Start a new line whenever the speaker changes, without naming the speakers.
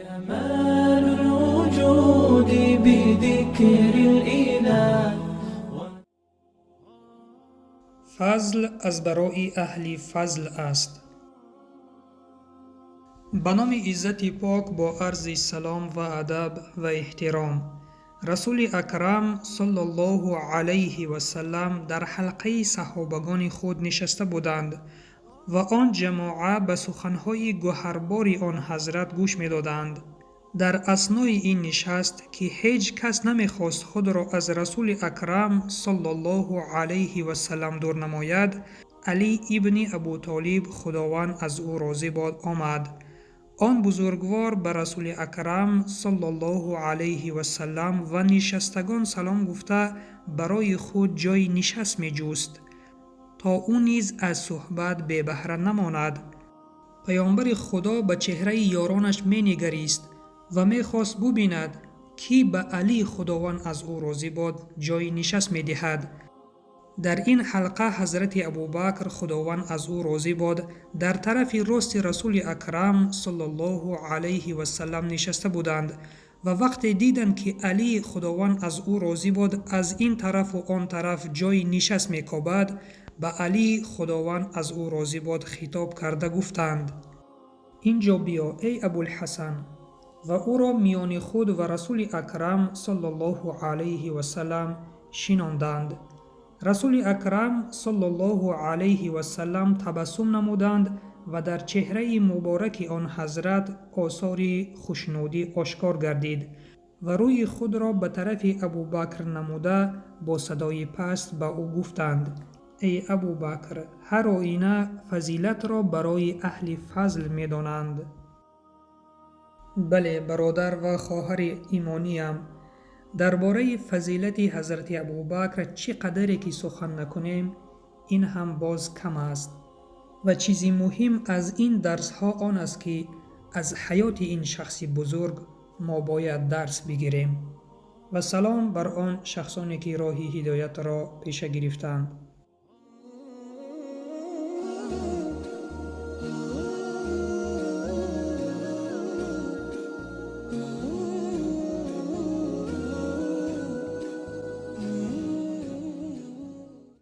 جمال الوجود بذكر الإله.
فضل از برای اهل فضل است. به نام عزت پاک با عرض سلام و ادب و احترام، رسول اکرم صلی الله علیه و سلم در حلقه صحابگان خود نشسته بودند و آن جماعه به سخنهای گوهربار آن حضرت گوش می دادند. در اثنای این نشست که هیچ کس نمیخواست خود را از رسول اکرم صلی الله علیه و سلم دور نماید، علی ابن ابو طالب خداوند از او راضی باد آمد. آن بزرگوار به رسول اکرم صلی الله علیه و سلم و نشستگان سلام گفته برای خود جای نشست می جست تا او نیز از صحبت بی بهره نماند. پیامبر خدا به چهره یارانش می نگریست و می خواست ببیند کی به علی خداوند از او راضی باد جای نشست می دهد. در این حلقه حضرت ابوبکر خداوند از او راضی باد در طرف راست رسول اکرم صلی الله علیه و سلم نشسته بودند و وقتی دیدند که علی خداوند از او راضی باد از این طرف و آن طرف جای نشست می کابد، به علی خداوند از او راضی باد خطاب کرده گفتند: اینجا بیا ای ابوالحسن، و او را میان خود و رسول اکرم صلی الله علیه و سلم شناندند. رسول اکرم صلی الله علیه و سلم تبسم نمودند و در چهره مبارک آن حضرت آثار خوشنودی آشکار گردید و روی خود را به طرف ابوبکر نموده با صدای پست به او گفتند: ای ابوبکر، هر آینه فضیلت را برای اهل فضل می دانند. بله برادر و خواهر ایمانیم، درباره فضیلت حضرت ابوبکر چقدر که سخن نکنیم این هم باز کم است و چیزی مهم از این درس ها آن است که از حیات این شخص بزرگ ما باید درس بگیریم. و سلام بر آن شخصانی که راه هدایت را پیش گرفتند.